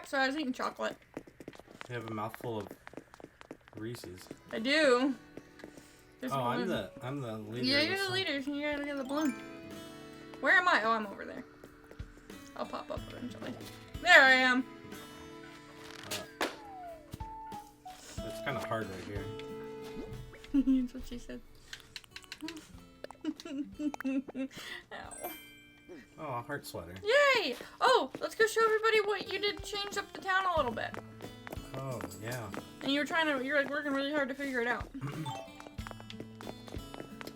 back, so I was eating chocolate. You have a mouthful of Reese's. I do. There's I'm the leader. Yeah, you're the leader. You gotta get the balloon. Where am I? Oh, I'm over there. I'll pop up eventually. There I am. It's kind of hard right here. That's what she said. Ow. Oh, a heart sweater. Yay! Oh, let's go show everybody what you did to change up the town a little bit. Oh, yeah. And you're like working really hard to figure it out.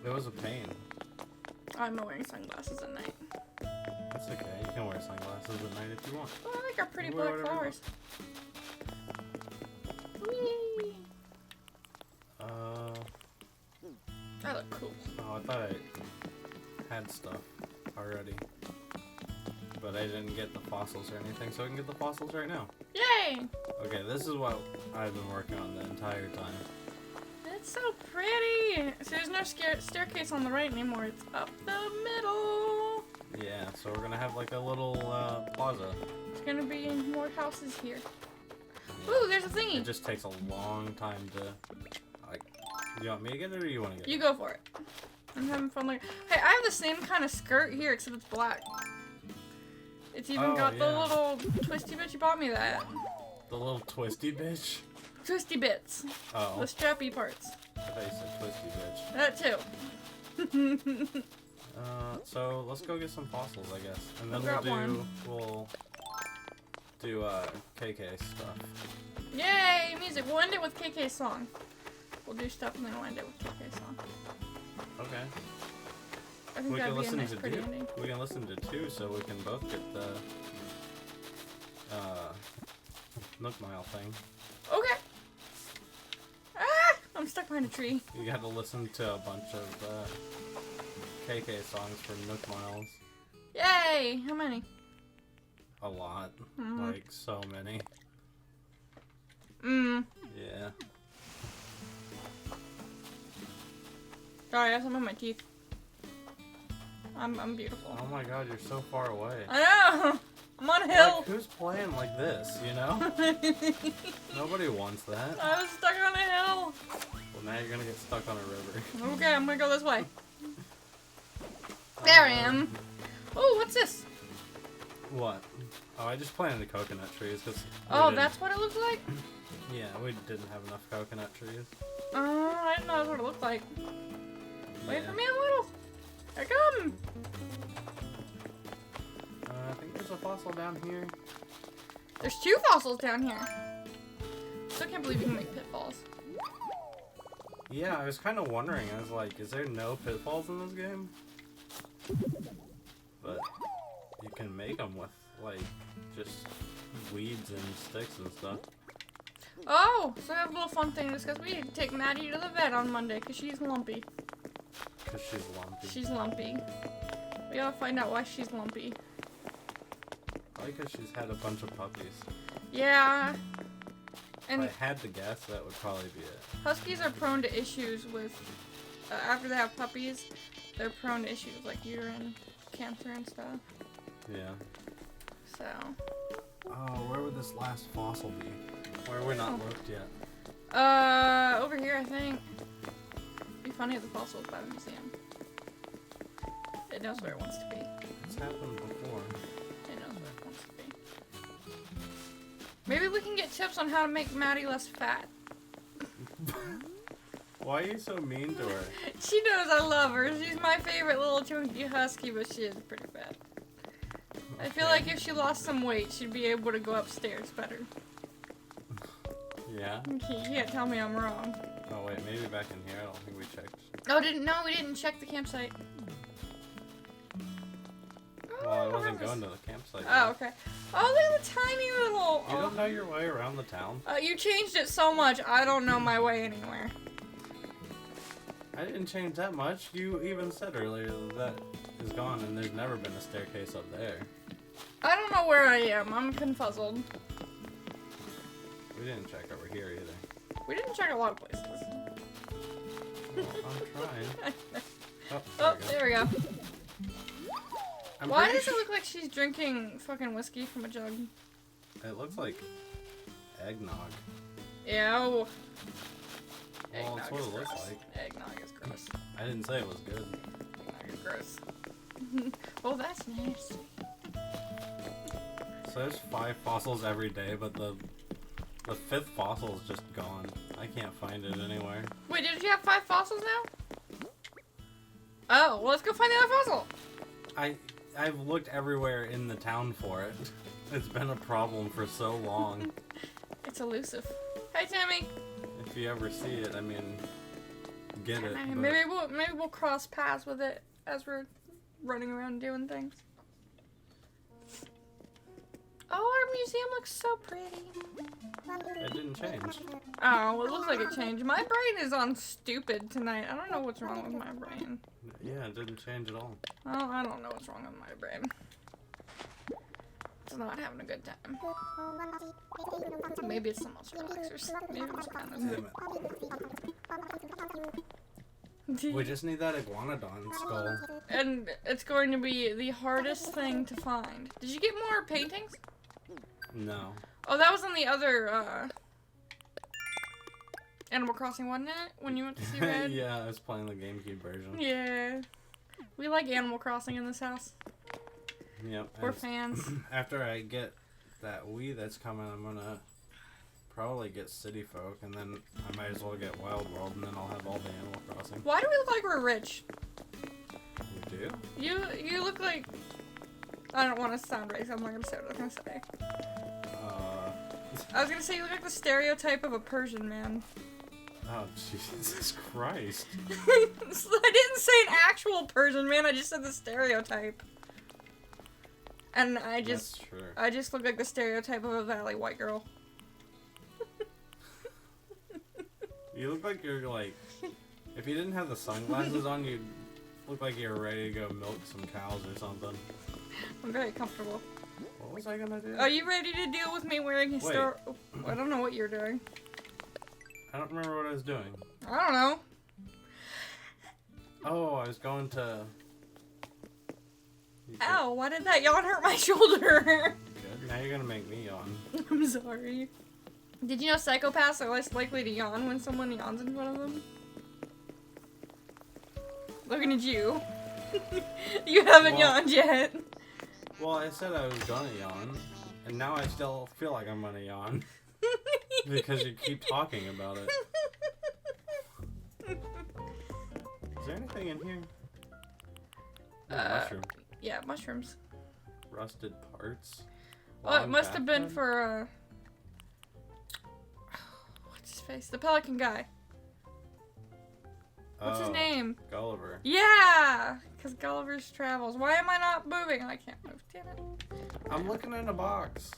It was a pain. I'm not wearing sunglasses at night. That's okay. You can wear sunglasses at night if you want. Oh, I like our pretty black flowers. Whee! That look cool. Oh, I thought I had stuff already. But I didn't get the fossils or anything, so I can get the fossils right now. Yay! Okay, this is what I've been working on the entire time. It's so pretty! So there's no staircase on the right anymore, it's up the middle! Yeah, so we're gonna have like a little plaza. There's gonna be more houses here. Ooh, there's a thingy! It just takes a long time to... Like, do you want me to get it or you want to get it? You go for it. I'm having fun like... Hey, I have the same kind of skirt here, except it's black. It's even got the little twisty bitch. You bought me that. The little twisty bitch? Twisty bits. Oh. The strappy parts. I thought you said twisty bitch. That too. So let's go get some fossils, I guess. And then we'll do KK stuff. Yay! Music. We'll end it with KK's song. We'll do stuff and then we'll end it with KK's song. Okay. I think that'd be a nice pretty ending. We can listen to two so we can both get the Nook Mile thing. Okay. Ah! I'm stuck behind a tree. You gotta listen to a bunch of KK songs for Nook Miles. Yay! How many? A lot. Like, so many. Yeah. Sorry, I have some in my teeth. I'm beautiful. Oh my god, you're so far away. I know! I'm on a hill! Like, who's playing like this, you know? Nobody wants that. I was stuck on a hill! Well, now you're gonna get stuck on a river. Okay, I'm gonna go this way. There I am. Oh, what's this? What? Oh, I just planted the coconut trees because. Oh, that's what it looks like? Yeah, we didn't have enough coconut trees. I didn't know that's what it looked like. Wait for me a little. Here I come. I think there's a fossil down here. There's 2 fossils down here. Still can't believe you can make pitfalls. Yeah, I was kind of wondering. I was like, is there no pitfalls in this game? But you can make them with, like, just weeds and sticks and stuff. Oh, so I have a little fun thing to discuss. We need to take Maddie to the vet on Monday because she's lumpy. Because she's lumpy. She's lumpy. We gotta find out why she's lumpy. Probably because she's had a bunch of puppies. Yeah. And if I had to guess, that would probably be it. Huskies are prone to issues with, after they have puppies, they're prone to issues like uterine cancer and stuff. Yeah. So. Oh, where would this last fossil be? Where we're not looked yet. Over here, I think. It'd be funny if the fossil was by the museum. It knows where it wants to be. It's happened before. It knows where it wants to be. Maybe we can get tips on how to make Maddie less fat. Why are you so mean to her? She knows I love her. She's my favorite little chunky husky, but she is pretty fat. Okay. I feel like if she lost some weight, she'd be able to go upstairs better. Yeah? You can't tell me I'm wrong. Oh wait, maybe back in here. I don't think we checked. Oh, we didn't check the campsite. Well, I wasn't going to the campsite. Oh, okay. Oh, look at the tiny little... You don't know your way around the town? You changed it so much, I don't know my way anywhere. I didn't change that much. You even said earlier that is gone and there's never been a staircase up there. I don't know where I am. I'm confuzzled. We didn't check over here either. We didn't check a lot of places. Well, I'm trying. Oh, there we go. I'm Why does it look like she's drinking fucking whiskey from a jug? It looks like eggnog. Ew. Well, Eggnog that's what is it looks gross. like. Eggnog is gross. I didn't say it was good. Eggnog is gross. Oh, that's nice. So there's 5 fossils every day, but the 5th fossil is just gone. I can't find it anywhere. Wait, did you have 5 fossils now? Oh, well, let's go find the other fossil. I've looked everywhere in the town for it. It's been a problem for so long. It's elusive. Hi, Tammy. If you ever see it, I mean, get it. But... Maybe we'll cross paths with it as we're running around doing things. Oh, our museum looks so pretty. It didn't change. Oh, well, it looks like it changed. My brain is on stupid tonight. I don't know what's wrong with my brain. Yeah, it didn't change at all. Well, I don't know what's wrong with my brain. It's not having a good time. Maybe it's the most relaxers. Maybe I'm just kind Damn it. We just need that iguanodon skull. And it's going to be the hardest thing to find. Did you get more paintings? No. Oh, that was on the other, Animal Crossing, wasn't it? When you went to see Red? Yeah, I was playing the GameCube version. Yeah. We like Animal Crossing in this house. Yep. We're fans. After I get that Wii that's coming, I'm gonna probably get City Folk, and then I might as well get Wild World, and then I'll have all the Animal Crossing. Why do we look like we're rich? You do? You look like... I don't want to sound racist. I'm not going to say what I was going to say. I was going to say you look like the stereotype of a Persian man. Oh, Jesus Christ. I didn't say an actual Persian man. I just said the stereotype. And That's true. I just look like the stereotype of a valley white girl. You look like you're like... If you didn't have the sunglasses on, you'd look like you're ready to go milk some cows or something. I'm very comfortable. What was I gonna do? Are you ready to deal with me wearing historical... I don't know what you're doing. I don't remember what I was doing. I don't know. Oh, I was going to... Ow, why did that yawn hurt my shoulder? Good. Now you're gonna make me yawn. I'm sorry. Did you know psychopaths are less likely to yawn when someone yawns in front of them? Looking at you. You haven't yawned yet. Well, I said I was gonna yawn, and now I still feel like I'm gonna yawn. Because you keep talking about it. Is there anything in here? Oh, mushroom. Yeah, mushrooms. Rusted parts. Oh, it must have been for, what's his face? The pelican guy. What's his name? Gulliver. Yeah! Because Gulliver's Travels. Why am I not moving? I can't move, damn it. I'm looking in a box.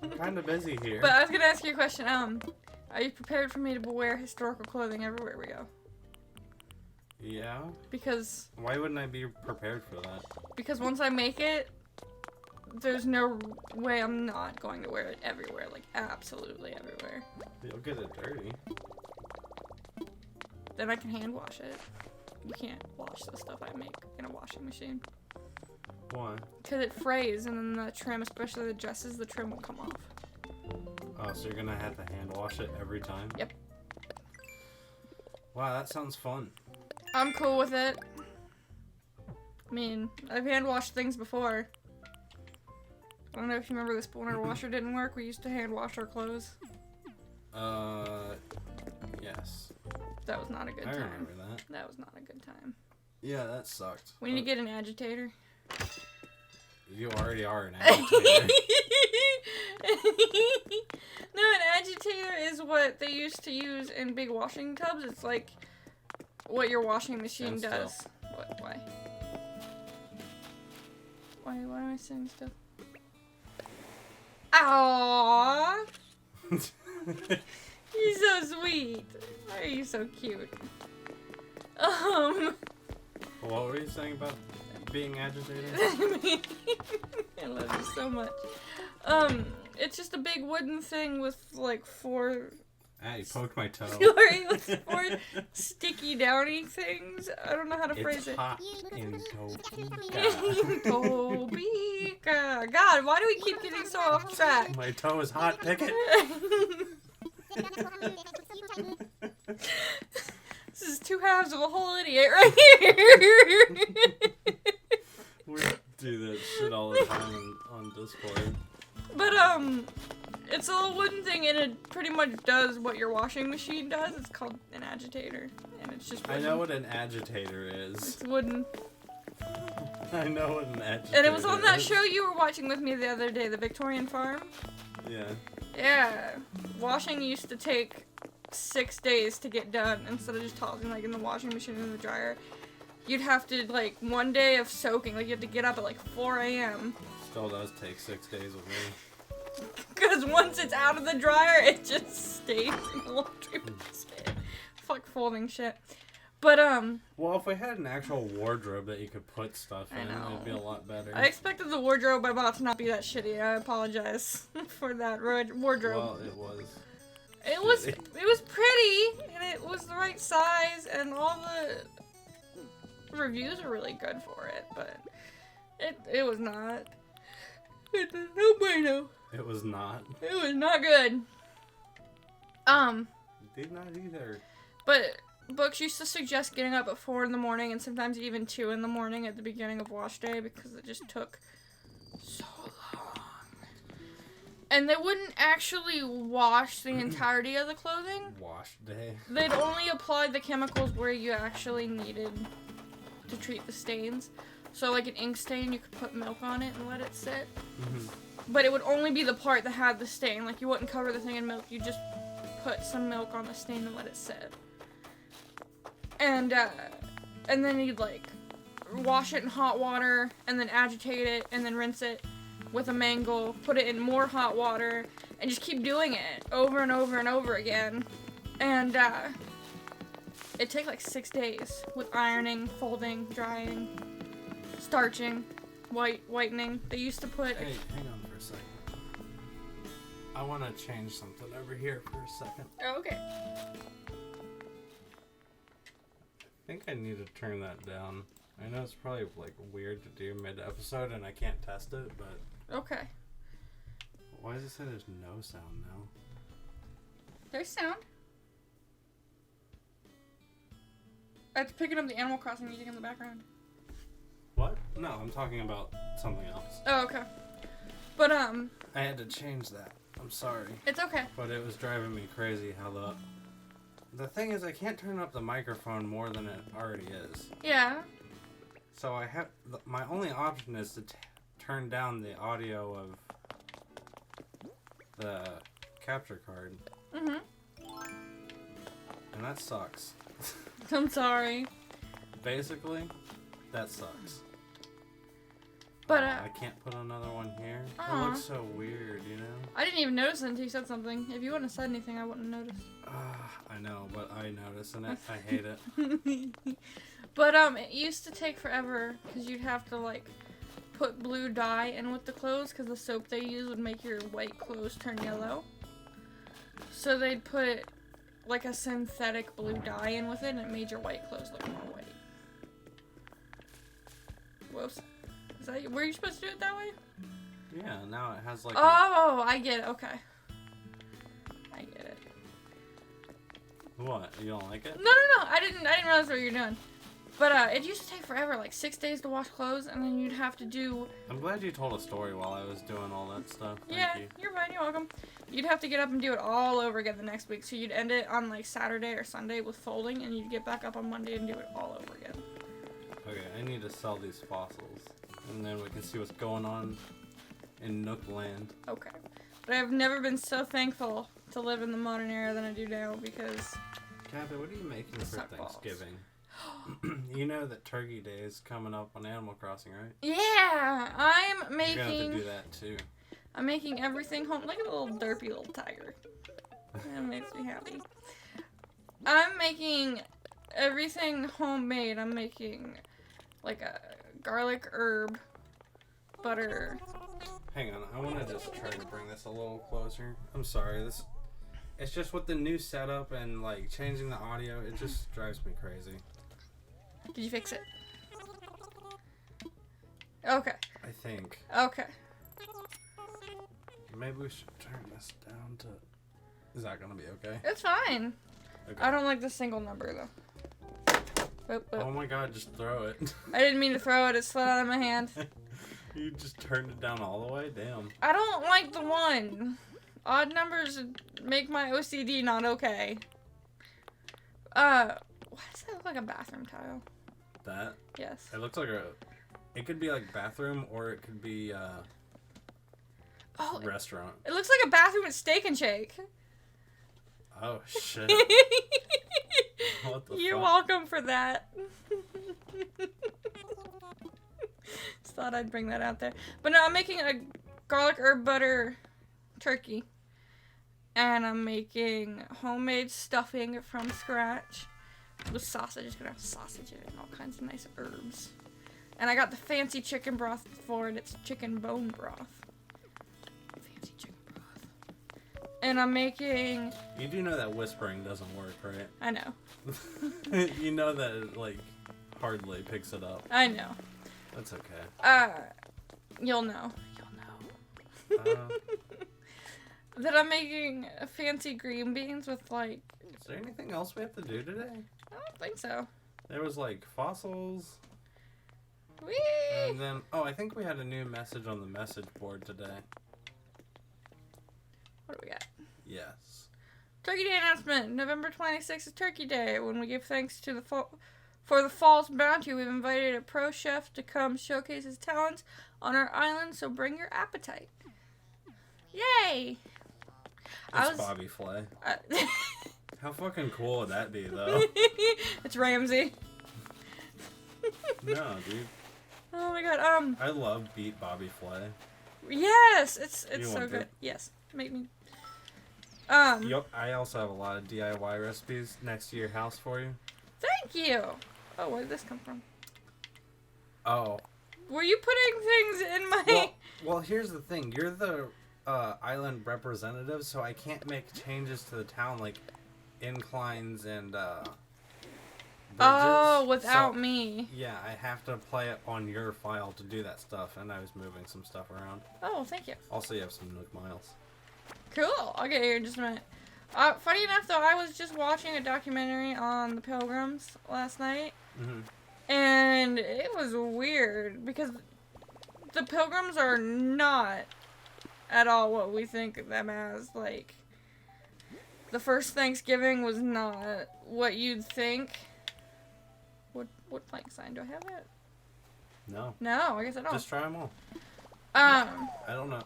I'm kind of busy here. But I was gonna ask you a question. Are you prepared for me to wear historical clothing everywhere we go? Yeah? Because... Why wouldn't I be prepared for that? Because once I make it, there's no way I'm not going to wear it everywhere. Like, absolutely everywhere. You'll get it dirty. Then I can hand wash it. You can't wash the stuff I make in a washing machine. Why? Because it frays and then the trim, especially the dresses, the trim will come off. Oh, so you're gonna have to hand wash it every time? Yep. Wow, that sounds fun. I'm cool with it. I mean, I've hand washed things before. I don't know if you remember this, but when our washer didn't work, we used to hand wash our clothes. Yes. That was not a good time. I remember that. That was not a good time. Yeah, that sucked. We need to get an agitator. You already are an agitator. No, an agitator is what they used to use in big washing tubs. It's like what your washing machine does. What? Why? Why am I sitting still? Aww! He's so sweet. Why are you so cute? What were you saying about being agitated? I love you so much. It's just a big wooden thing with like 4 Ah, you poked my toe. Sorry, with 4 sticky downy things. I don't know how to phrase It's it. hot in Topeka. Topeka. God, why do we keep getting so off track? My toe is hot, pick it. This is 2 halves of a whole idiot right here. We do that shit all the time on Discord. But, it's a little wooden thing, and it pretty much does what your washing machine does. It's called an agitator, and it's just wooden. I know what an agitator is. It's wooden. I know what an agitator is. And it was on that show you were watching with me the other day, the Victorian Farm. Yeah. Yeah. Washing used to take 6 days to get done instead of just tossing like in the washing machine and in the dryer. You'd have to, like, 1 day of soaking. Like, you have to get up at, like, 4 a.m. Still does take 6 days with me. Because once it's out of the dryer, it just stays in the laundry basket. Fuck folding shit. But, Well, if we had an actual wardrobe that you could put stuff I in, know. it'd be a lot better. I expected the wardrobe I bought to not be that shitty. I apologize for that wardrobe. Well, it was. It was pretty, and it was the right size, and all the reviews are really good for it, but it was not. No bueno. It was not. It was not good. Did not either. But books used to suggest getting up at 4 in the morning and sometimes even 2 in the morning at the beginning of wash day because it just took so long. And they wouldn't actually wash the entirety of the clothing. Wash day. They'd only apply the chemicals where you actually needed to treat the stains. So like an ink stain, you could put milk on it and let it sit. Mm-hmm. But it would only be the part that had the stain. Like, you wouldn't cover the thing in milk. You just put some milk on the stain and let it sit. And then you'd, like, wash it in hot water, and then agitate it, and then rinse it with a mangle, put it in more hot water, and just keep doing it over and over and over again. And, it'd take, like, 6 days with ironing, folding, drying, starching, whitening. They used to put... Hey, hang on for a second. I want to change something over here for a second. Oh, okay. I think I need to turn that down. I know it's probably like weird to do mid-episode and I can't test it, but... Okay. Why does it say there's no sound now? There's sound. It's picking up the Animal Crossing music in the background. What? No, I'm talking about something else. Oh, okay. But, I had to change that. I'm sorry. it's okay. But it was driving me crazy how the thing is I can't turn up the microphone more than it already is. Yeah. So I have my only option is to turn down the audio of the capture card. Mm-hmm. And that sucks. I'm sorry. Basically, that sucks. But, I can't put another one here. It looks so weird, you know? I didn't even notice it until you said something. If you wouldn't have said anything, I wouldn't have noticed. I know, but I notice and I hate it. But, it used to take forever, because you'd have to, like, put blue dye in with the clothes, because the soap they use would make your white clothes turn yellow. So they'd put, like, a synthetic blue dye in with it, and it made your white clothes look more white. Whoops. Is that, were you supposed to do it that way? Yeah, now it has like Oh, I get it. Okay. I get it. What? You don't like it? No. I didn't realize what you were doing. But it used to take forever, like 6 days to wash clothes, and then you'd have to do... I'm glad you told a story while I was doing all that stuff. Thank you. You're fine, you're welcome. You'd have to get up and do it all over again the next week, so you'd end it on like Saturday or Sunday with folding, and you'd get back up on Monday and do it all over again. Okay, I need to sell these fossils, and then we can see what's going on in Nook Land. Okay. But I've never been so thankful to live in the modern era than I do now, because... Kathy, what are you making for Suck balls. Thanksgiving? You know that Turkey Day is coming up on Animal Crossing, right? Yeah! I'm You're making... gonna have to do that too. I'm making everything home. Look at the little derpy little tiger. That makes me happy. I'm making everything homemade. I'm making like a garlic herb butter. Hang on, I want to just try to bring this a little closer. I'm sorry, this It's just with the new setup and like changing the audio, it just drives me crazy. Did you fix it? Okay. I think. Okay. Maybe we should turn this down to... Is that gonna be okay? It's fine. Okay. I don't like the single number though. Oop, oop. Oh my god, just throw it. I didn't mean to throw it. It slid out of my hand. You just turned it down all the way? Damn. I don't like the one. Odd numbers make my OCD not okay. Why does that look like a bathroom tile? That? Yes. It looks like a... It could be like bathroom or it could be Oh, restaurant. it looks like a bathroom at Steak and Shake. Oh shit. What the You're fuck? welcome for that. Just thought I'd bring that out there. But no, I'm making a garlic herb butter turkey. And I'm making homemade stuffing from scratch with sausage. It's gonna have sausage in it and all kinds of nice herbs. And I got the fancy chicken broth for it. It's chicken bone broth. Fancy chicken broth. And I'm making... You do know that whispering doesn't work, right? I know. You know that it, like, hardly picks it up. I know. That's okay. You'll know. You'll know. That I'm making fancy green beans with, like... Is there anything else we have to do today? I don't think so. There was, like, fossils. Whee! And then... Oh, I think we had a new message on the message board today. What do we got? Yes. Turkey Day announcement. November 26th is Turkey Day. When we give thanks to for the fall's bounty, we've invited a pro chef to come showcase his talents on our island, so bring your appetite. Yay! It's Bobby Flay. How fucking cool would that be, though? It's Ramsey. No, dude. Oh my god, I love Beat Bobby Flay. Yes! It's You so want good. to? Yes. Make me... I also have a lot of DIY recipes next to your house for you. Thank you! Oh, where did this come from? Oh. Were you putting things in my... Well, here's the thing. You're the island representative, so I can't make changes to the town, like inclines and bridges. Oh, without So, me. Yeah, I have to play it on your file to do that stuff, and I was moving some stuff around. Oh, thank you. Also, you have some Nook Miles. Cool. I'll get here in just a minute. Funny enough, though, I was just watching a documentary on the Pilgrims last night, and it was weird because the Pilgrims are not at all what we think of them as. Like, the first Thanksgiving was not what you'd think. What flank sign do I have it? No. No, I guess I don't. Just try them all. I don't know.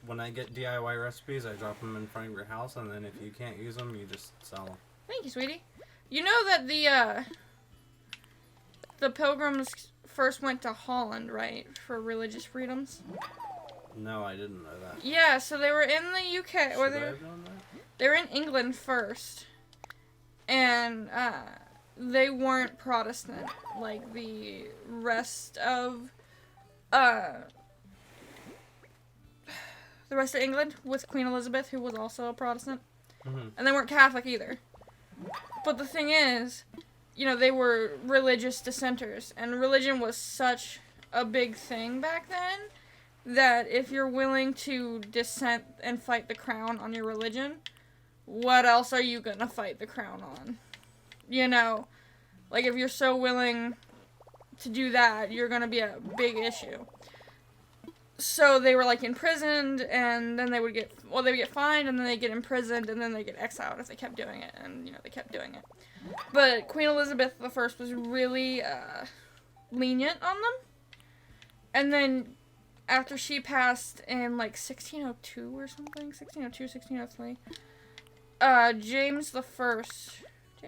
When I get DIY recipes, I drop them in front of your house, and then if you can't use them, you just sell them. Thank you, sweetie. You know that the Pilgrims first went to Holland, right, for religious freedoms? No, I didn't know that. Yeah, so they were in the UK, or Should I have known that? they were in England first, and they weren't Protestant like the rest of England with Queen Elizabeth, who was also a Protestant, and they weren't Catholic either. But the thing is, you know, they were religious dissenters, and religion was such a big thing back then that if you're willing to dissent and fight the crown on your religion, what else are you gonna fight the crown on? You know, like if you're so willing to do that, you're gonna be a big issue. So they were like imprisoned, and then they would get fined, and then they get imprisoned, and then they get exiled if they kept doing it, and you know they kept doing it. But Queen Elizabeth I was really lenient on them, and then after she passed in like 1602 or something, 1602, 1603, James the First, I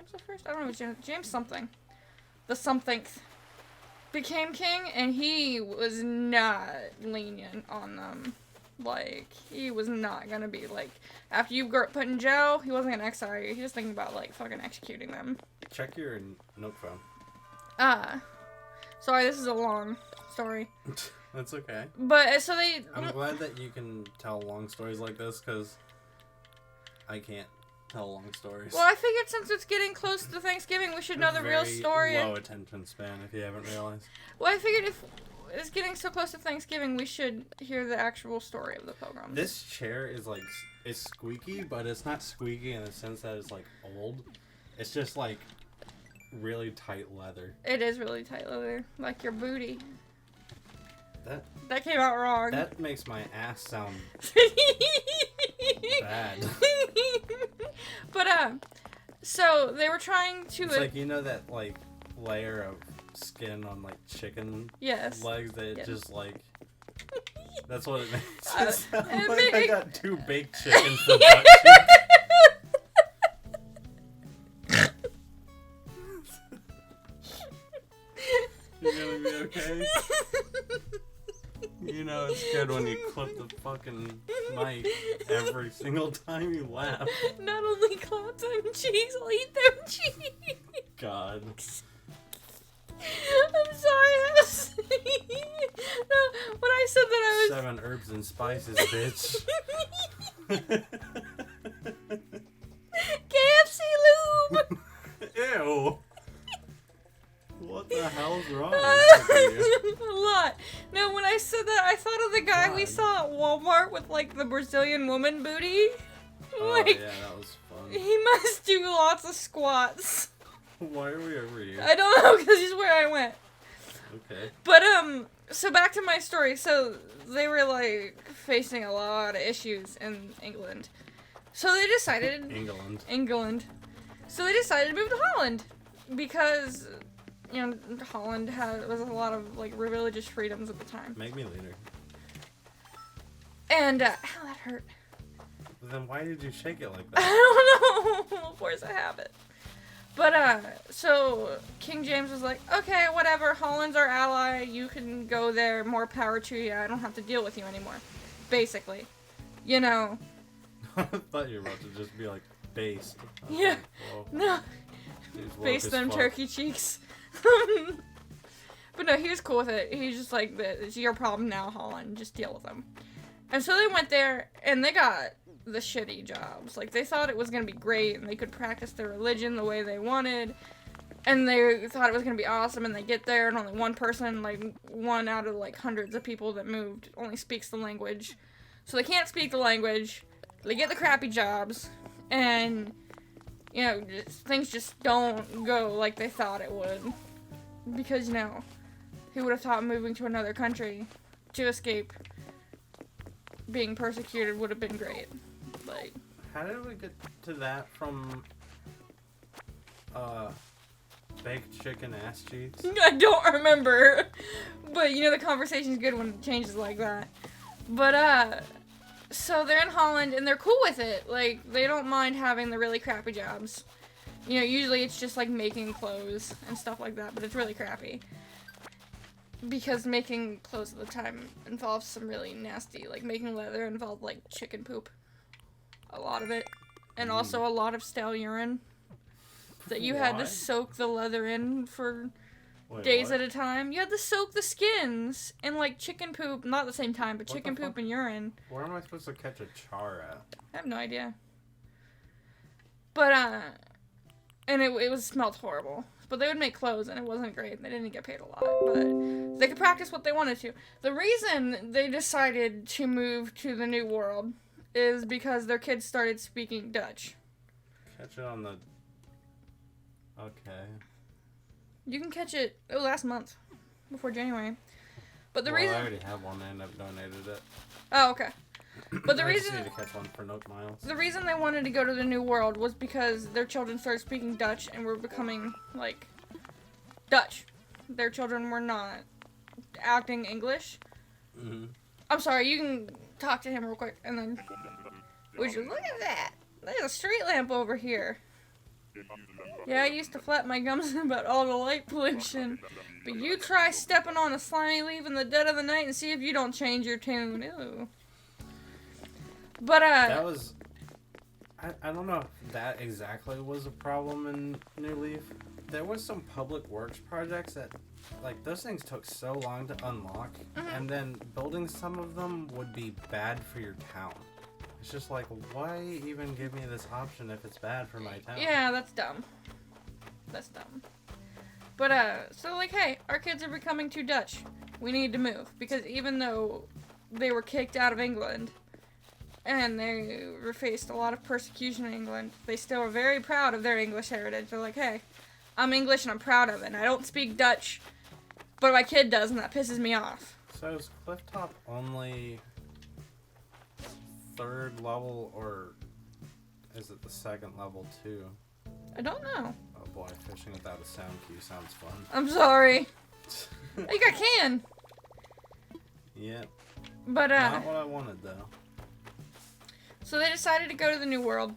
don't know, it was James something, the somethingth, became king, and he was not lenient on them. Like, he was not gonna be like, after you got put in jail, he wasn't gonna exile you. He was thinking about like fucking executing them. Check your Nook phone. Sorry, this is a long story. That's okay. But so they. I'm glad that you can tell long stories like this, because I can't tell long stories. Well, I figured since it's getting close to Thanksgiving, we should know the real story. Low attention span, if you haven't realized. Well, I figured if it's getting so close to Thanksgiving, we should hear the actual story of the Pilgrims. This chair is like, it's squeaky, but it's not squeaky in the sense that it's like old. It's just like really tight leather. It is really tight leather, like your booty. That came out wrong. That makes my ass sound bad. But so they were trying to. It's like, you know that like layer of skin on like chicken Yes. legs that Yes. just like. That's what it makes. Uh, It sound it like ma- I got 2 baked chickens for butt cheeks. You gonna be okay? You know it's good when you clip the fucking mic every single time you laugh. Not only clouds on cheese, I'll eat them cheese. God. I'm sorry. No, when I said that I was 7 herbs and spices, bitch. KFC lube. Ew. What the hell's wrong with you? A lot. No, when I said that, I thought of the guy we God. saw at Walmart with like the Brazilian woman booty. Oh Like, yeah, that was fun. he must do lots of squats. Why are we over here? I don't know, because he's where I went. Okay. But, so back to my story. So, they were, like, facing a lot of issues in England. So they decided... England. So they decided to move to Holland. Because, you know, Holland was a lot of, like, religious freedoms at the time. Make me leader. And, ow, that hurt. Then why did you shake it like that? I don't know. Of course I have it. But, so King James was like, okay, whatever, Holland's our ally, you can go there, more power to you, I don't have to deal with you anymore. Basically. You know. I thought you were about to just be like, based. Yeah. Like, whoa, No. dude's woke Face as them fuck. turkey cheeks. But no, he was cool with it. He's just like, it's your problem now, Holland, just deal with them. And so they went there, and they got the shitty jobs. Like, they thought it was gonna be great, and they could practice their religion the way they wanted, and they thought it was gonna be awesome, and they get there, and only one person, like, one out of, like, hundreds of people that moved only speaks the language. So they can't speak the language, they get the crappy jobs, and, you know, things just don't go like they thought it would. Because, you know, who would have thought moving to another country to escape being persecuted would have been great. Like, How did we get to that from baked chicken ass cheeks? I don't remember, but you know the conversation's good when it changes like that. But so they're in Holland and they're cool with it. Like, they don't mind having the really crappy jobs. You know, usually it's just like making clothes and stuff like that, but it's really crappy. Because making clothes at the time involves some really nasty, like making leather involved like chicken poop. A lot of it. And also a lot of stale urine. That you had Why? to soak the leather in for Wait, days what? at a time. You had to soak the skins in like chicken poop, not at the same time, but What chicken the poop fuck? and urine. Where am I supposed to catch a char at? I have no idea. But, and it was smelled horrible. But they would make clothes and it wasn't great. They didn't get paid a lot, but they could practice what they wanted to. The reason they decided to move to the New World is because their kids started speaking Dutch. Catch it on the... Okay. You can catch it last month, before January. But the Well, reason... I already have one and I've donated it. Oh, okay. But the I just reason... need to catch one for Nook Miles. The reason they wanted to go to the New World was because their children started speaking Dutch and were becoming, like, Dutch. Their children were not acting English. Mm-hmm. I'm sorry, you can talk to him real quick, and then... Would you look at that? There's a street lamp over here. Yeah, I used to flap my gums about all the light pollution. But you try stepping on a slimy leaf in the dead of the night and see if you don't change your tune. Ew. But, That was... I don't know if that exactly was a problem in New Leaf. There was some public works projects that, like, those things took so long to unlock, Mhm. and then building some of them would be bad for your town. It's just like, why even give me this option if it's bad for my town? Yeah, that's dumb. That's dumb. But, so, like, hey, our kids are becoming too Dutch. We need to move. Because even though they were kicked out of England, and they faced a lot of persecution in England, they still are very proud of their English heritage. They're like, hey, I'm English and I'm proud of it. And I don't speak Dutch, but my kid does, and that pisses me off. So is Clifftop only 3rd level, or is it the 2nd level too? I don't know. Oh boy, fishing without a sound cue sounds fun. I'm sorry. I think I can. Yep. But, not what I wanted, though. So they decided to go to the New World,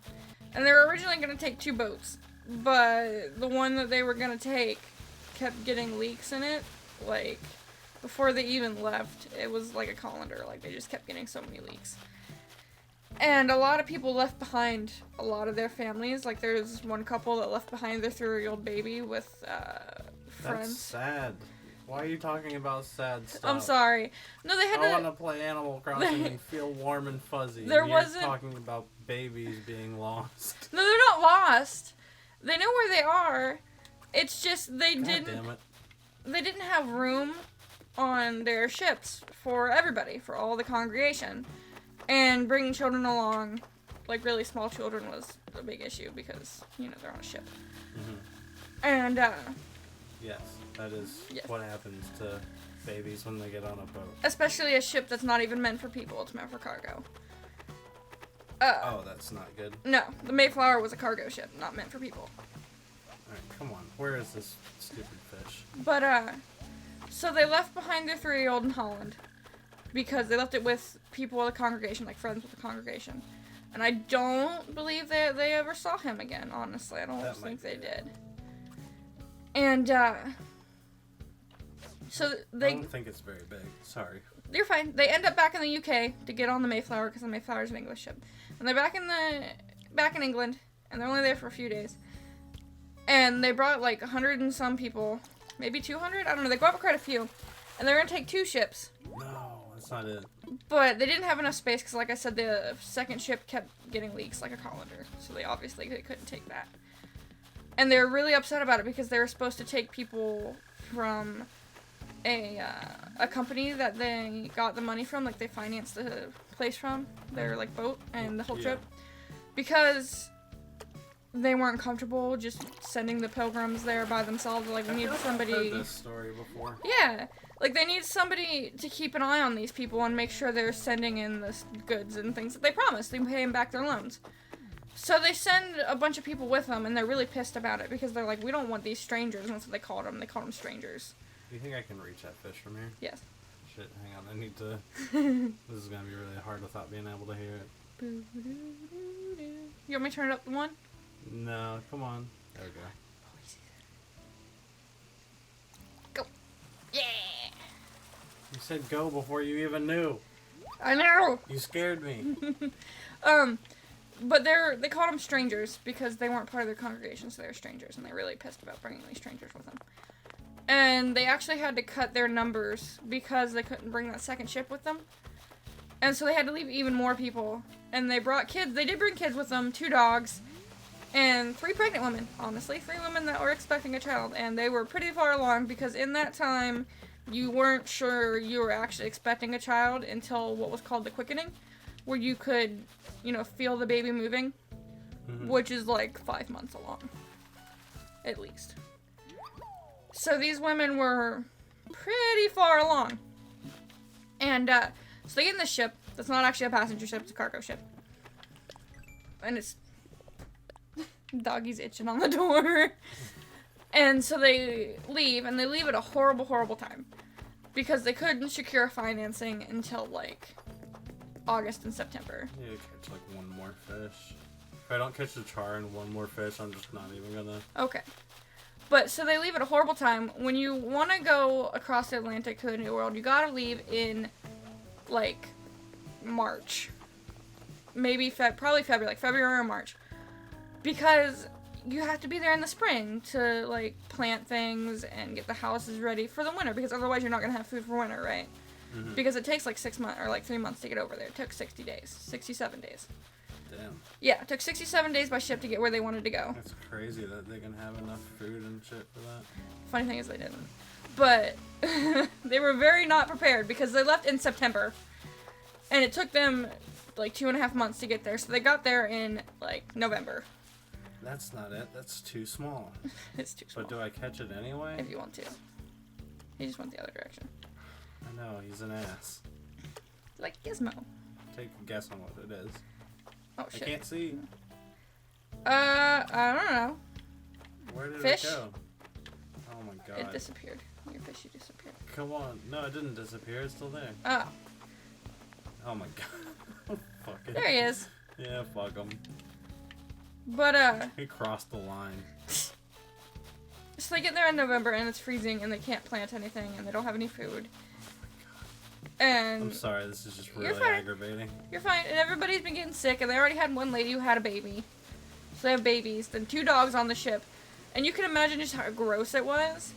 and they were originally going to take 2 boats, but the one that they were going to take kept getting leaks in it, like, before they even left. It was like a colander, like, they just kept getting so many leaks. And a lot of people left behind a lot of their families. Like, there's one couple that left behind their 3-year-old baby with friends. That's sad. Why are you talking about sad stuff? I'm sorry. No, they had I want to play Animal Crossing and feel warm and fuzzy. There and wasn't... You're talking about babies being lost. No, they're not lost. They know where they are. It's just they didn't... Damn it. They didn't have room on their ships for everybody, for all the congregation. And bringing children along, like really small children, was a big issue because, you know, they're on a ship. Mm-hmm. And, yes, that is what happens to babies when they get on a boat. Especially a ship that's not even meant for people, it's meant for cargo. Oh, that's not good. No, the Mayflower was a cargo ship, not meant for people. Alright, come on. Where is this stupid fish? But, so they left behind their 3-year-old in Holland. Because they left it with people of the congregation, like friends with the congregation. And I don't believe they ever saw him again, honestly. I don't think they did. And, so they... I don't think it's very big. Sorry. You're fine. They end up back in the UK to get on the Mayflower, because the Mayflower is an English ship. And they're back in England, and they're only there for a few days. And they brought, like, 100 and some people. Maybe 200? I don't know. They brought quite a few. And they're going to take 2 ships. No. That's not it. But they didn't have enough space because, like I said, the second ship kept getting leaks like a colander. So they couldn't take that. And they were really upset about it because they were supposed to take people from a company that they got the money from, like they financed the place from, their like boat and the whole trip. Because they weren't comfortable just sending the pilgrims there by themselves. Like, we need somebody... I've heard this story before. Yeah. Like, they need somebody to keep an eye on these people and make sure they're sending in the goods and things that they promised. They pay them back their loans. So they send a bunch of people with them, and they're really pissed about it because they're like, we don't want these strangers. And that's what they called them. They called them strangers. Do you think I can reach that fish from here? Yes. Shit, hang on. I need to... This is going to be really hard without being able to hear it. You want me to turn it up one? No, come on. There we go. Go. Yeah! You said go before you even knew. I know! You scared me. But they called them strangers because they weren't part of their congregation, so they were strangers, and they're really pissed about bringing these strangers with them. And they actually had to cut their numbers because they couldn't bring that second ship with them. And so they had to leave even more people. And they brought kids. They did bring kids with them, 2 dogs, and 3 pregnant women, honestly. 3 women that were expecting a child. And they were pretty far along because in that time, you weren't sure you were actually expecting a child until what was called the quickening, where you could, you know, feel the baby moving, which is like 5 months along, at least. So these women were pretty far along. And, so they get in this ship. That's not actually a passenger ship, it's a cargo ship. And it's... Doggy's itching on the door. And so they leave, and they leave at a horrible, horrible time. Because they couldn't secure financing until, like, August and September. Yeah, catch, like, 1 more fish. If I don't catch the char and 1 more fish, I'm just not even gonna... Okay. But, so they leave at a horrible time. When you want to go across the Atlantic to the New World, you gotta leave in, like, March. Maybe, probably February, like February or March. Because you have to be there in the spring to, like, plant things and get the houses ready for the winter, because otherwise you're not gonna have food for winter, right? Mm-hmm. because it takes like 6 months or like 3 months to get over there. It took 60 days, 67 days. Damn. Yeah, it took 67 days by ship to get where they wanted to go. That's crazy that they can have enough food and shit for that. Funny thing is they didn't. But they were very not prepared because they left in September. And it took them like 2.5 months to get there. So they got there in like November. That's not it. That's too small. It's too small. But do I catch it anyway? If you want to. He just went the other direction. I know, he's an ass. Like Gizmo. Take a guess on what it is. Oh shit. I can't see. I don't know. Where did Fish? it go? Oh my god. It disappeared. Your fishy disappeared. Come on. No, it didn't disappear. It's still there. Oh, Oh my god. Fuck it. there he is. Yeah, fuck him. But He crossed the line. so they get there in November and it's freezing and they can't plant anything and they don't have any food. And I'm sorry, this is just You're really fine. aggravating. You're fine. And everybody's been getting sick, and they already had one lady who had a baby. So they have babies, then 2 dogs on the ship. And you can imagine just how gross it was.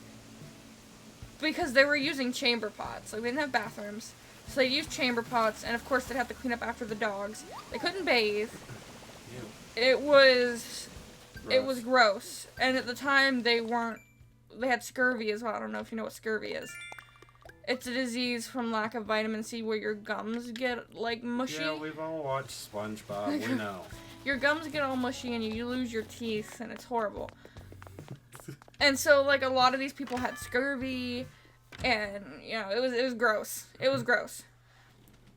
Because they were using chamber pots. Like, they didn't have bathrooms. So they used chamber pots, and of course they'd have to clean up after the dogs. They couldn't bathe. Ew. It was Gross. gross. And at the time, they had scurvy as well. I don't know if you know what scurvy is. It's a disease from lack of vitamin C where your gums get, like, mushy. Yeah, we've all watched SpongeBob. We know. Your gums get all mushy and you lose your teeth and it's horrible. And so, like, a lot of these people had scurvy and, you know, it was gross. It was gross.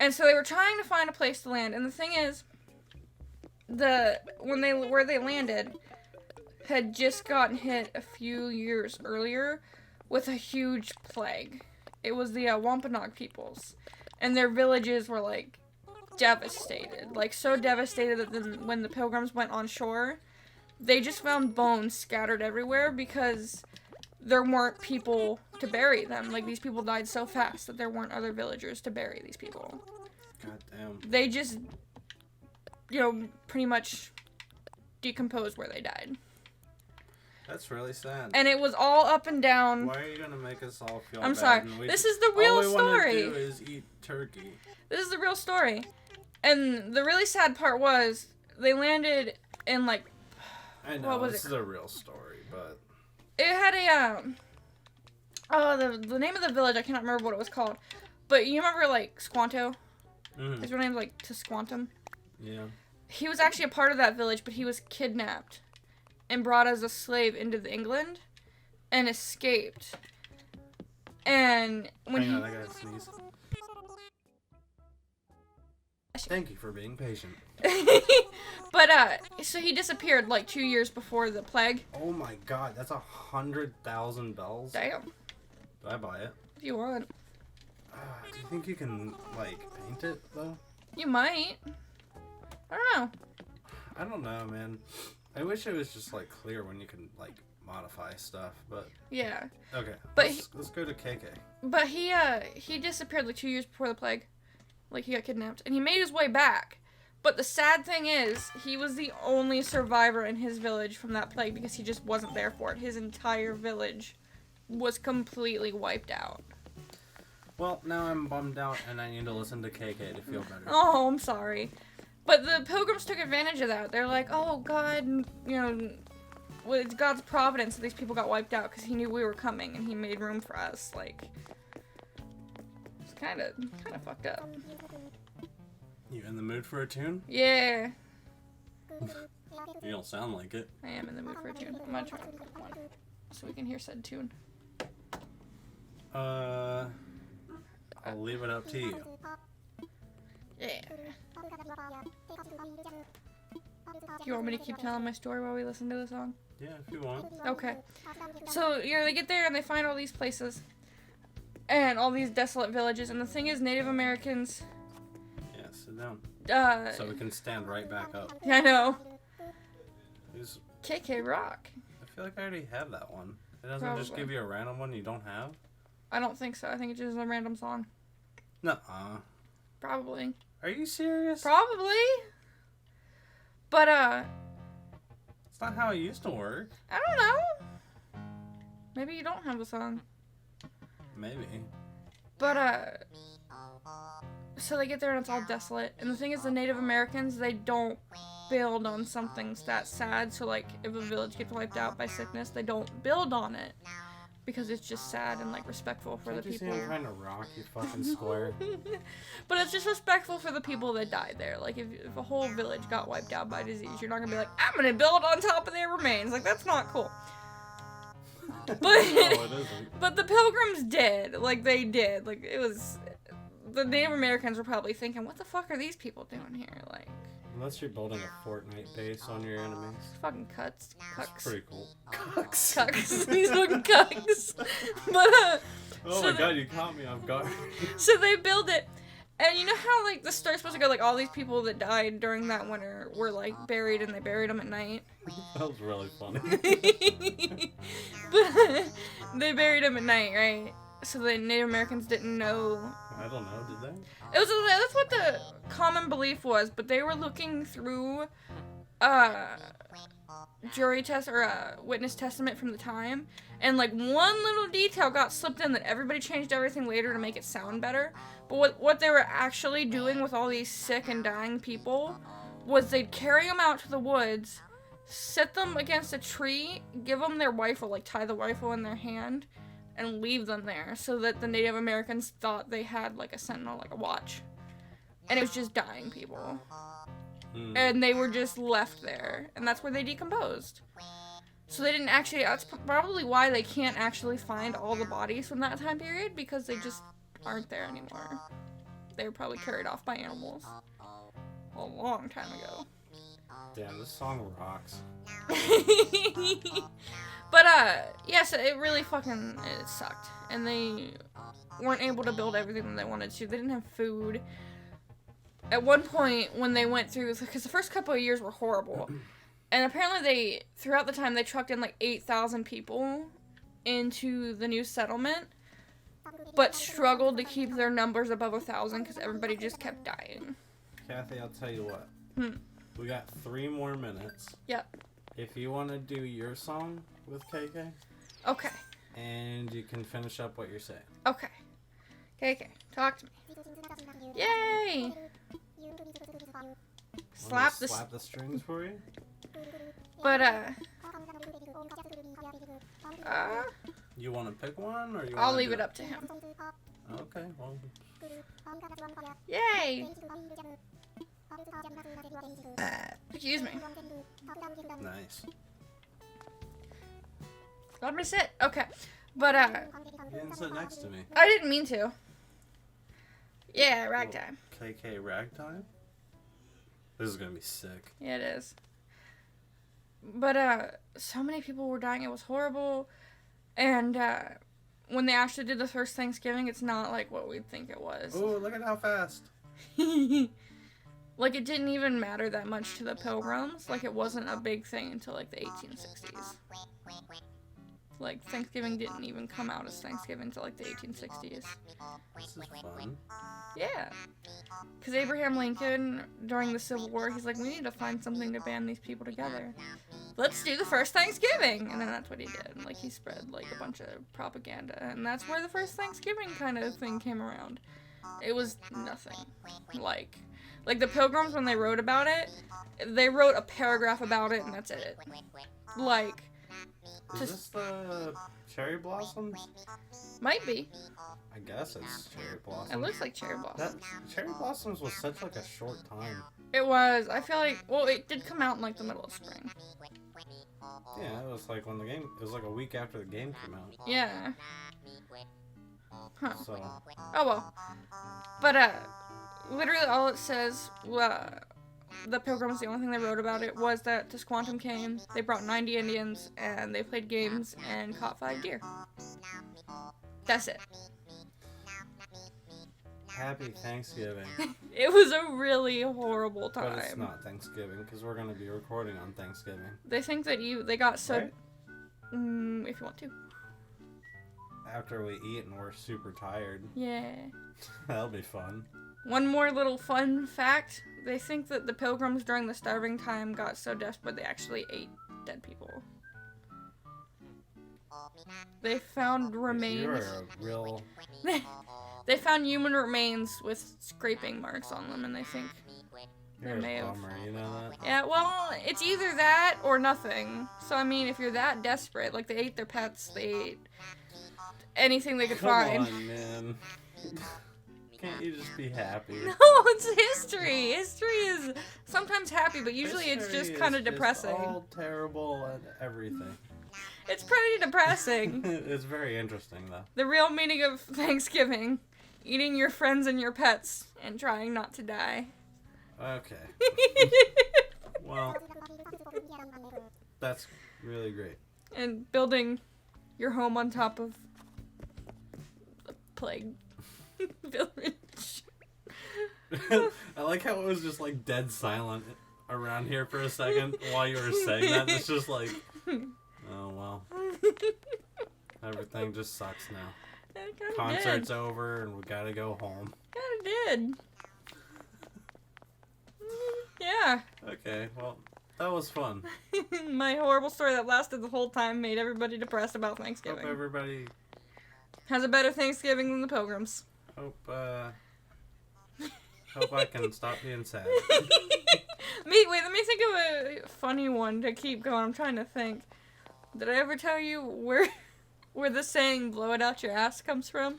And so they were trying to find a place to land. And the thing is, where they landed had just gotten hit a few years earlier with a huge plague. It was the Wampanoag peoples, and their villages were like devastated, like so devastated that when the Pilgrims went on shore, they just found bones scattered everywhere because there weren't people to bury them. Like, these people died so fast that there weren't other villagers to bury these people. God damn. They just, you know, pretty much decomposed where they died. That's really sad. And it was all up and down. Why are you gonna make us all feel I'm bad? sorry. And This is the real all we story. want to do is eat turkey. This is the real story. And the really sad part was they landed in like I know what was this it? is a real story, but It had a the name of the village, I cannot remember what it was called. But you remember like Squanto? His real name's like Tisquantum. yeah. He was actually a part of that village, but he was kidnapped and brought as a slave into England and escaped. And when Hang on, I gotta sneeze. Thank you for being patient. But so he disappeared like 2 years before the plague. Oh my god, that's 100,000 bells. Damn. Do I buy it? If you want. Do you think you can like paint it though? You might. I don't know. I don't know, man. I wish it was just like clear when you can like modify stuff, but Yeah. okay. But let's go to KK. But he disappeared like 2 years before the plague. Like, he got kidnapped. And he made his way back. But the sad thing is, he was the only survivor in his village from that plague because he just wasn't there for it. His entire village was completely wiped out. Well, now I'm bummed out and I need to listen to KK to feel better. Oh, I'm sorry. But the Pilgrims took advantage of that. They're like, oh, God, you know, well, it's God's providence that these people got wiped out because he knew we were coming and he made room for us. Like, it's kind of fucked up. You in the mood for a tune? Yeah, You don't sound like it. I am in the mood for a tune. I'm gonna try to pick one so we can hear said tune. I'll leave it up to you. Yeah. You want me to keep telling my story while we listen to the song? Yeah, if you want. Okay. So, you know, they get there and they find all these places and all these desolate villages. And the thing is, Native Americans, Yeah, sit down. uh, So we can stand right back up. I know. Who's- KK Rock. I feel like I already have that one. It doesn't just Probably. give you a random one you don't have? I don't think so. I think it's just a random song. Nuh-uh. Probably. Are you serious? Probably. But, It's not how it used to work. I don't know. Maybe you don't have the song. Maybe. But, so they get there and it's all desolate. And the thing is, the Native Americans, they don't build on something that sad. So, like, if a village gets wiped out by sickness, they don't build on it. Because it's just sad and, like, respectful for the people. Can't you see I'm trying to rock, you fucking square? But it's just respectful for the people that died there. Like, if a whole village got wiped out by disease, you're not gonna be like, I'm gonna build on top of their remains. Like, that's not cool. But, No, it isn't. but the Pilgrims did. Like, they did. Like, it was... The Native Americans were probably thinking, what the fuck are these people doing here? Like... Unless you're building a Fortnite base on your enemies. Fucking cucks. That's pretty cool. Cucks. These fucking cucks. But, Oh so my god, you caught me off guard. So they build it. And you know how, like, the story's supposed to go, like, all these people that died during that winter were, like, buried, and they buried them at night? That was really funny. But they buried them at night, right? So the Native Americans didn't know. I don't know, did they? That's what the common belief was, but they were looking through, jury test, or, witness testament from the time, and, like, one little detail got slipped in that everybody changed everything later to make it sound better. But what they were actually doing with all these sick and dying people was they'd carry them out to the woods, sit them against a tree, give them their rifle, like tie the rifle in their hand, and leave them there so that the Native Americans thought they had, like, a sentinel, like a watch. And it was just dying people. And they were just left there. And that's where they decomposed. So they didn't actually... That's probably why they can't actually find all the bodies from that time period, because they just aren't there anymore. They were probably carried off by animals. A long time ago. Damn, this song rocks. But, yes, it really fucking, it sucked. And they weren't able to build everything that they wanted to. They didn't have food. At one point, when they went through, because the first couple of years were horrible. And apparently throughout the time, they trucked in, like, 8,000 people into the new settlement. But struggled to keep their numbers above 1,000 because everybody just kept dying. Kathy, I'll tell you what. We got 3 more minutes. Yep. If you want to do your song with KK. Okay. And you can finish up what you're saying. Okay. KK, talk to me. Yay! Slap the strings for you? But, you want to pick one, or you? I'll leave it up to him. Okay. Well. Yay! Excuse me. Nice. Let me sit. Okay. But, You didn't sit next to me. I didn't mean to. Yeah, ragtime. KK ragtime? This is gonna be sick. Yeah, it is. But, so many people were dying. It was horrible. And, when they actually did the first Thanksgiving, it's not like what we'd think it was. Oh, look at how fast. Like, it didn't even matter that much to the Pilgrims. Like, it wasn't a big thing until, like, the 1860s. Like, Thanksgiving didn't even come out as Thanksgiving until, like, the 1860s. This is fun. Yeah. Because Abraham Lincoln, during the Civil War, he's like, we need to find something to band these people together. Let's do the first Thanksgiving! And then that's what he did. Like, he spread, like, a bunch of propaganda. And that's where the first Thanksgiving kind of thing came around. It was nothing. Like the Pilgrims, when they wrote about it, they wrote a paragraph about it, and that's it. Like... Is this the cherry blossoms? Might be. I guess it's cherry blossoms. It looks like cherry blossoms. That cherry blossoms was such like a short time. It was. I feel like, well, it did come out in like the middle of spring. Yeah, it was like when the game. It was like a week after the game came out. Yeah. Huh. So. Oh well. But literally all it says, the Pilgrims, the only thing they wrote about it was that Tisquantum came, they brought 90 Indians, and they played games and caught 5 deer. That's it. Happy Thanksgiving. It was a really horrible time. But it's not Thanksgiving, because we're going to be recording on Thanksgiving. They think that they got so... Right? If you want to. After we eat and we're super tired. Yeah. That'll be fun. One more little fun fact. They think that the Pilgrims during the starving time got so desperate they actually ate dead people. They found remains. You're a real... They found human remains with scraping marks on them, and they think You're may a have. bummer, you know that? Yeah, well, it's either that or nothing. So, I mean, if you're that desperate, like, they ate their pets, they ate anything they could Come find. on, man. Can't you just be happy? No, it's history. History is sometimes happy, but usually it's just kind of depressing. It's all terrible and everything. It's pretty depressing. It's very interesting, though. The real meaning of Thanksgiving: eating your friends and your pets and trying not to die. Okay. Well, that's really great. And building your home on top of a plague village. I like how it was just like dead silent around here for a second while you were saying that. It's just like, oh well, everything just sucks now. Concert's over and we gotta go home. Kinda did. Yeah. Okay, well, that was fun. My horrible story that lasted the whole time made everybody depressed about Hope Thanksgiving. everybody Has a better Thanksgiving than the Pilgrims. hope I can stop being sad. Let me think of a funny one to keep going. I'm trying to think. Did I ever tell you where the saying "blow it out your ass" comes from?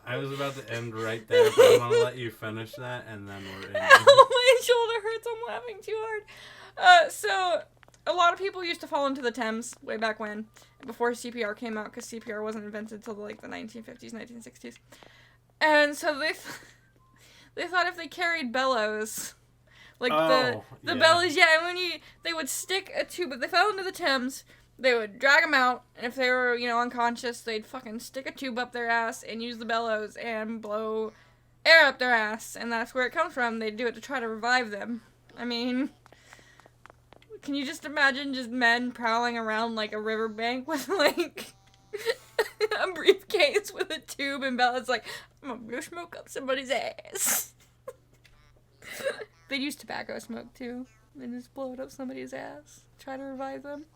I was about to end right there, but I'm gonna let you finish that, and then we're in. Ow, my shoulder hurts. I'm laughing too hard. So a lot of people used to fall into the Thames way back when, before CPR came out, because CPR wasn't invented till like the 1950s, 1960s. And so they thought if they carried bellows, like the yeah. bellows, yeah, and when they would stick a tube, if they fell into the Thames, they would drag them out, and if they were, unconscious, they'd fucking stick a tube up their ass and use the bellows and blow air up their ass, and that's where it comes from. They'd do it to try to revive them. I mean, can you just imagine just men prowling around like a riverbank with like a briefcase with a tube and bellows like, I'm gonna blow smoke up somebody's ass. They'd use tobacco smoke too, and just blow it up somebody's ass, try to revive them.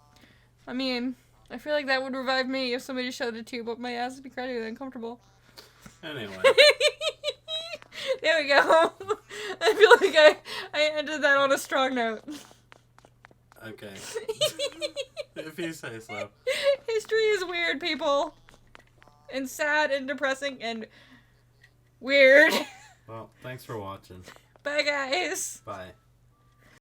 I mean, I feel like that would revive me if somebody shoved a tube up my ass. It'd be kind of uncomfortable. Anyway. There we go. I feel like I ended that on a strong note. Okay. If you say so. History is weird, people. And sad and depressing and weird. Well, thanks for watching. Bye, guys. Bye.